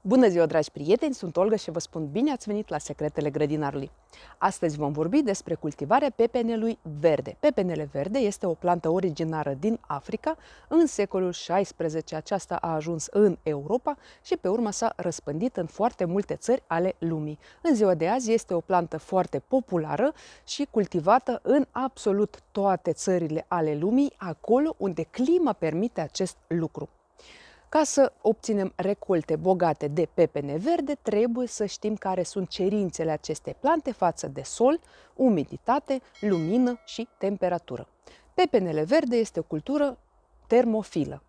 Bună ziua, dragi prieteni! Sunt Olga și vă spun bine ați venit la Secretele Grădinarului. Astăzi vom vorbi despre cultivarea pepenelui verde. Pepenele verde este o plantă originară din Africa. În secolul XVI aceasta a ajuns în Europa și pe urmă s-a răspândit în foarte multe țări ale lumii. În ziua de azi este o plantă foarte populară și cultivată în absolut toate țările ale lumii, acolo unde clima permite acest lucru. Ca să obținem recolte bogate de pepene verde, trebuie să știm care sunt cerințele acestei plante față de sol, umiditate, lumină și temperatură. Pepenele verde este o cultură termofilă.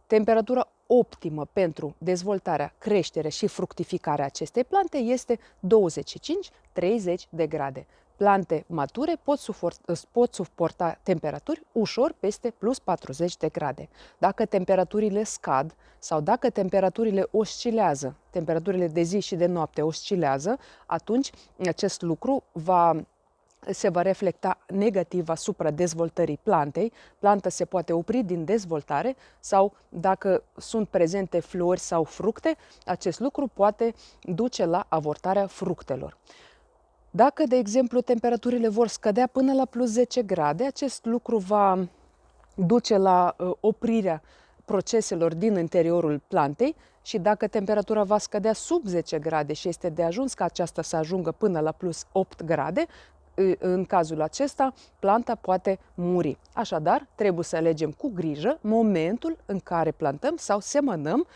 Temperatura optimă pentru dezvoltarea, creșterea și fructificarea acestei plante este 25-30 de grade. Plante mature pot suporta temperaturi ușor peste plus 40 de grade. Dacă temperaturile scad sau dacă temperaturile oscilează, temperaturile de zi și de noapte oscilează, atunci acest lucru se va reflecta negativ asupra dezvoltării plantei. Planta se poate opri din dezvoltare sau dacă sunt prezente flori sau fructe, acest lucru poate duce la avortarea fructelor. Dacă, de exemplu, temperaturile vor scădea până la plus 10 grade, acest lucru va duce la oprirea proceselor din interiorul plantei și dacă temperatura va scădea sub 10 grade și este de ajuns ca aceasta să ajungă până la plus 8 grade, în cazul acesta, planta poate muri. Așadar, trebuie să alegem cu grijă momentul în care plantăm sau semănăm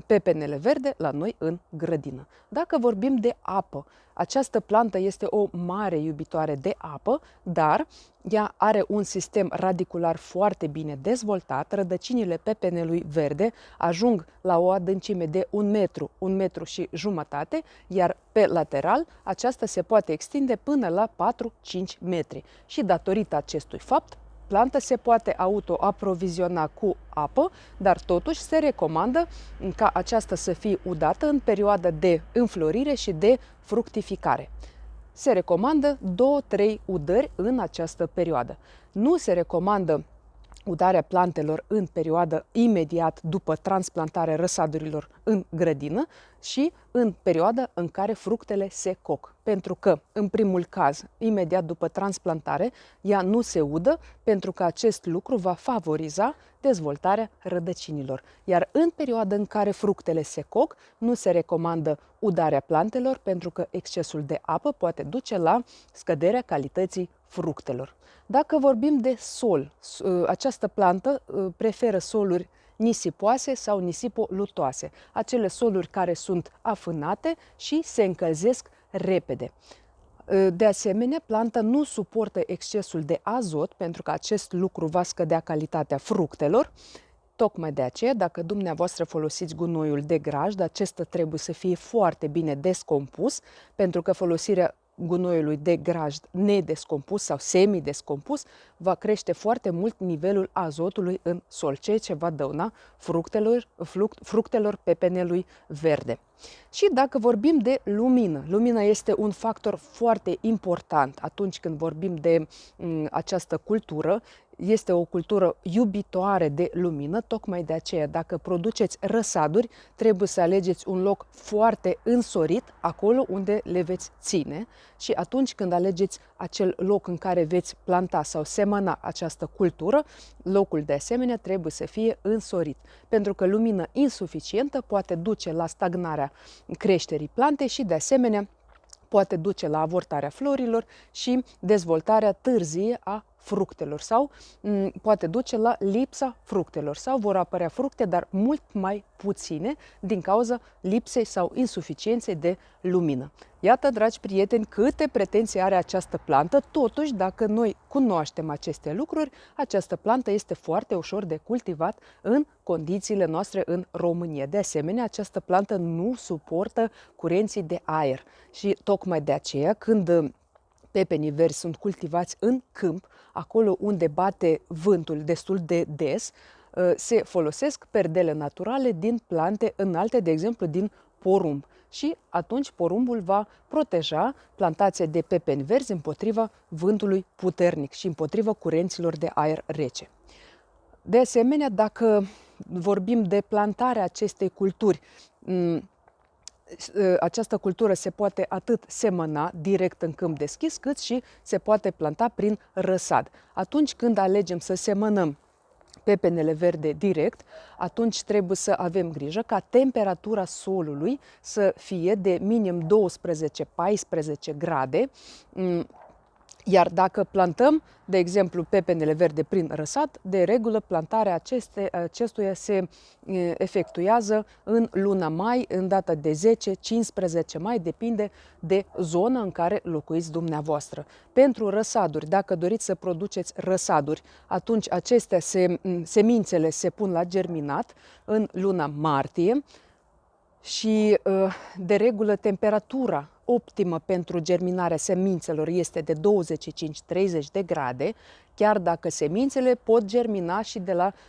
pepenele verde la noi în grădină. Dacă vorbim de apă, această plantă este o mare iubitoare de apă, dar ea are un sistem radicular foarte bine dezvoltat. Rădăcinile pepenelui verde ajung la o adâncime de 1 metru și jumătate, iar pe lateral aceasta se poate extinde până la 4-5 metri. Și datorită acestui fapt, planta se poate autoaproviziona cu apă, dar totuși se recomandă ca aceasta să fie udată în perioada de înflorire și de fructificare. Se recomandă 2-3 udări în această perioadă. Nu se recomandă udarea plantelor în perioada imediat după transplantarea răsadurilor în grădină și în perioada în care fructele se coc. Pentru că, în primul caz, imediat după transplantare, ea nu se udă pentru că acest lucru va favoriza dezvoltarea rădăcinilor. Iar în perioada în care fructele se coc, nu se recomandă udarea plantelor pentru că excesul de apă poate duce la scăderea calității fructelor. Dacă vorbim de sol, această plantă preferă soluri nisipoase sau nisipolutoase, acele soluri care sunt afânate și se încălzesc repede. De asemenea, planta nu suportă excesul de azot pentru că acest lucru va scădea calitatea fructelor. Tocmai de aceea, dacă dumneavoastră folosiți gunoiul de grajd, acesta trebuie să fie foarte bine descompus, pentru că folosirea gunoiului de grajd nedescompus sau semidescompus va crește foarte mult nivelul azotului în sol, ceea ce va dăuna fructelor pepenelui verde. Și dacă vorbim de lumină, lumina este un factor foarte important atunci când vorbim de această cultură. Este o cultură iubitoare de lumină, tocmai de aceea, dacă produceți răsaduri, trebuie să alegeți un loc foarte însorit, acolo unde le veți ține. Și atunci când alegeți acel loc în care veți planta sau semăna această cultură, locul de asemenea trebuie să fie însorit, pentru că lumină insuficientă poate duce la stagnarea creșterii plantei și de asemenea poate duce la avortarea florilor și dezvoltarea târzie a fructelor sau poate duce la lipsa fructelor sau vor apărea fructe, dar mult mai puține din cauza lipsei sau insuficienței de lumină. Iată, dragi prieteni, câte pretenții are această plantă. Totuși, dacă noi cunoaștem aceste lucruri, această plantă este foarte ușor de cultivat în condițiile noastre în România. De asemenea, această plantă nu suportă curenții de aer și tocmai de aceea, când pepenii verzi sunt cultivați în câmp, acolo unde bate vântul destul de des, se folosesc perdele naturale din plante înalte, de exemplu din porumb. Și atunci porumbul va proteja plantația de pepeni verzi împotriva vântului puternic și împotriva curenților de aer rece. De asemenea, dacă vorbim de plantarea acestei culturi această cultură se poate atât semăna direct în câmp deschis, cât și se poate planta prin răsad. Atunci când alegem să semănăm pepenele verde direct, atunci trebuie să avem grijă ca temperatura solului să fie de minim 12-14 grade. Iar dacă plantăm, de exemplu, pepenele verde prin răsad, de regulă plantarea acestuia se efectuează în luna mai, în data de 10-15 mai, depinde de zona în care locuiți dumneavoastră. Pentru răsaduri, dacă doriți să produceți răsaduri, atunci acestea semințele se pun la germinat în luna martie și de regulă temperatura optimă pentru germinarea semințelor este de 25-30 de grade, chiar dacă semințele pot germina și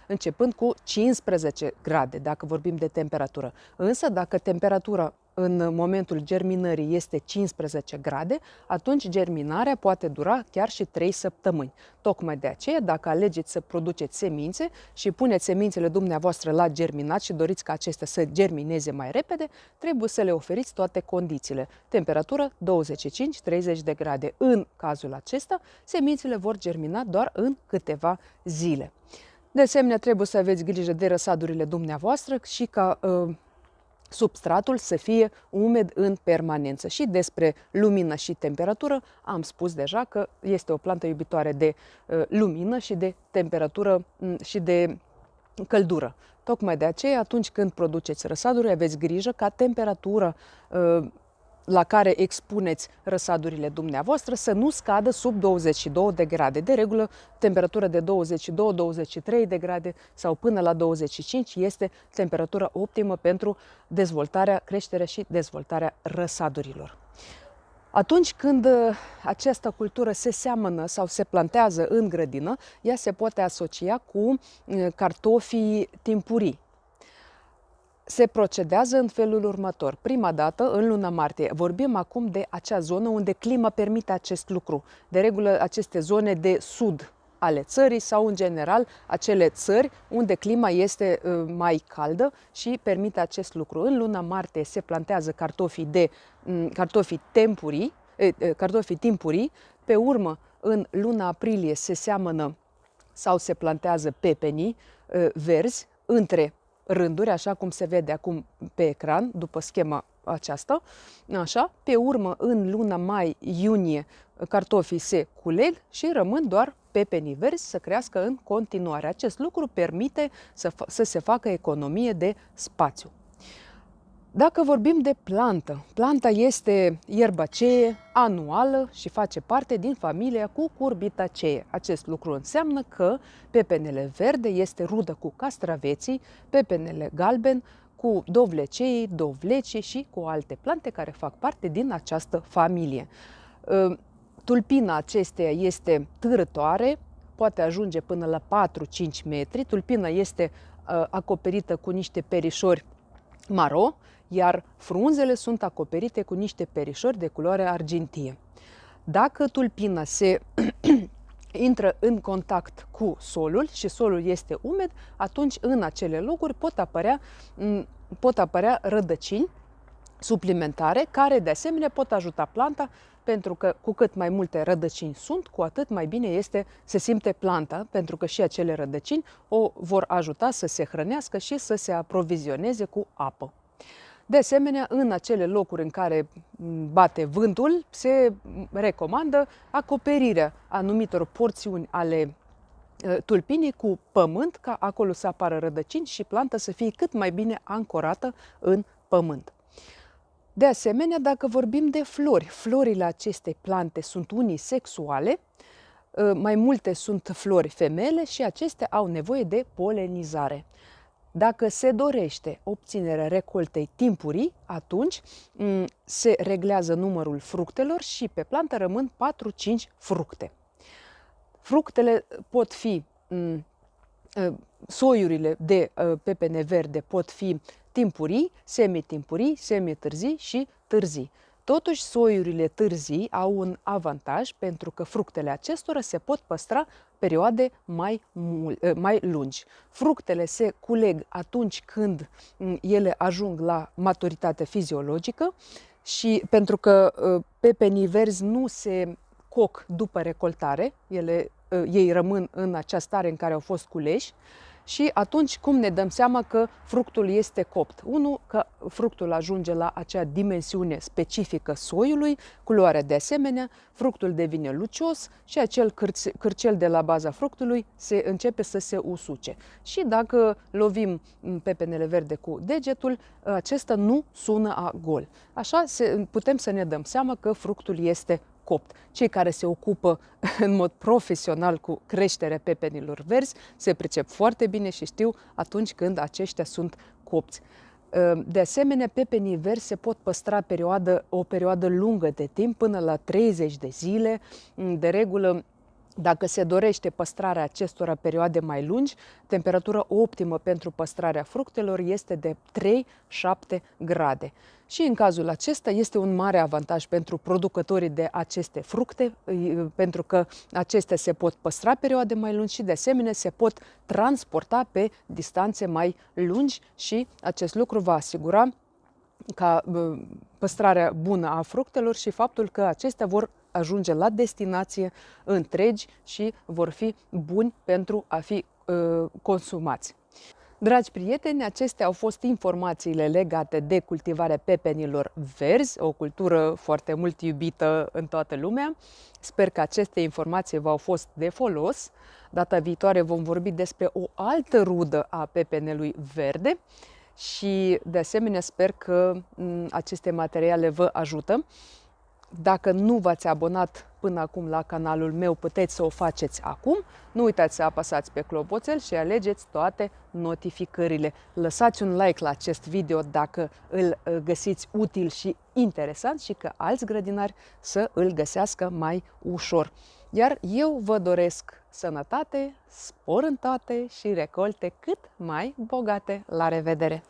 începând cu 15 grade, dacă vorbim de temperatură. Însă, dacă temperatura în momentul germinării este 15 grade, atunci germinarea poate dura chiar și 3 săptămâni. Tocmai de aceea, dacă alegeți să produceți semințe și puneți semințele dumneavoastră la germinat și doriți ca acestea să germineze mai repede, trebuie să le oferiți toate condițiile. Temperatură 25-30 de grade. În cazul acesta, semințele vor germina doar în câteva zile. De asemenea, trebuie să aveți grijă de răsadurile dumneavoastră și ca substratul să fie umed în permanență. Și despre lumină și temperatură am spus deja că este o plantă iubitoare de lumină și de temperatură și de căldură. Tocmai de aceea, atunci când produceți răsaduri, aveți grijă ca temperatura la care expuneți răsadurile dumneavoastră să nu scadă sub 22 de grade. De regulă, temperatura de 22-23 de grade sau până la 25 este temperatura optimă pentru dezvoltarea, creșterea și dezvoltarea răsadurilor. Atunci când această cultură se seamănă sau se plantează în grădină, ea se poate asocia cu cartofii timpurii. Se procedează în felul următor. Prima dată, în luna martie, vorbim acum de acea zonă unde clima permite acest lucru. De regulă, aceste zone de sud ale țării sau, în general, acele țări unde clima este mai caldă și permite acest lucru. În luna martie se plantează cartofii timpurii, pe urmă, în luna aprilie se seamănă sau se plantează pepenii verzi între rânduri, așa cum se vede acum pe ecran, după schema aceasta. Așa. Pe urmă, în luna mai-iunie, cartofii se culeg și rămân doar pepenii verzi să crească în continuare. Acest lucru permite să se facă economie de spațiu. Dacă vorbim de plantă, planta este ierbacee anuală și face parte din familia Cucurbitaceae. Acest lucru înseamnă că pepenele verde este rudă cu castraveții, pepenele galben cu dovlecei, dovlecii și cu alte plante care fac parte din această familie. Tulpina acesteia este târătoare, poate ajunge până la 4-5 metri. Tulpina este acoperită cu niște perișori maro, iar frunzele sunt acoperite cu niște perișori de culoare argintie. Dacă tulpina se intră în contact cu solul și solul este umed, atunci în acele locuri pot apărea rădăcini suplimentare care de asemenea pot ajuta planta, pentru că cu cât mai multe rădăcini sunt, cu atât mai bine se simte planta, pentru că și acele rădăcini o vor ajuta să se hrănească și să se aprovizioneze cu apă. De asemenea, în acele locuri în care bate vântul, se recomandă acoperirea anumitor porțiuni ale tulpinii cu pământ, ca acolo să apară rădăcini și planta să fie cât mai bine ancorată în pământ. De asemenea, dacă vorbim de flori, florile acestei plante sunt unisexuale, mai multe sunt flori femele și acestea au nevoie de polenizare. Dacă se dorește obținerea recoltei timpurii, atunci se reglează numărul fructelor și pe plantă rămân 4-5 fructe. Fructele pot fi, soiurile de pepene verde pot fi timpurii, semitimpurii, semitârzii și târzii. Totuși, soiurile târzii au un avantaj pentru că fructele acestora se pot păstra perioade mai lungi. Fructele se culeg atunci când ele ajung la maturitate fiziologică și pentru că pepenii verzi nu se coc după recoltare, ei rămân în acea stare în care au fost culeși. Și atunci cum ne dăm seama că fructul este copt? Unu, că fructul ajunge la acea dimensiune specifică soiului, culoarea de asemenea, fructul devine lucios și acel cârcel de la baza fructului începe să se usuce. Și dacă lovim pepenele verde cu degetul, acesta nu sună a gol. Așa putem să ne dăm seama că fructul este copt. Cei care se ocupă în mod profesional cu creșterea pepenilor verzi se pricep foarte bine și știu atunci când aceștia sunt copți. De asemenea, pepenii verzi se pot păstra o perioadă lungă de timp, până la 30 de zile. De regulă, dacă se dorește păstrarea acestora perioade mai lungi, temperatura optimă pentru păstrarea fructelor este de 3-7 grade. Și în cazul acesta este un mare avantaj pentru producătorii de aceste fructe, pentru că acestea se pot păstra perioade mai lungi și de asemenea se pot transporta pe distanțe mai lungi și acest lucru va asigura ca păstrarea bună a fructelor și faptul că acestea vor ajunge la destinație întregi și vor fi buni pentru a fi consumați. Dragi prieteni, acestea au fost informațiile legate de cultivarea pepenilor verzi, o cultură foarte mult iubită în toată lumea. Sper că aceste informații v-au fost de folos. Data viitoare vom vorbi despre o altă rudă a pepenelui verde și de asemenea sper că aceste materiale vă ajută. Dacă nu v-ați abonat până acum la canalul meu, puteți să o faceți acum. Nu uitați să apăsați pe clopoțel și alegeți toate notificările. Lăsați un like la acest video dacă îl găsiți util și interesant și că alți grădinari să îl găsească mai ușor. Iar eu vă doresc sănătate, spor în toate și recolte cât mai bogate. La revedere!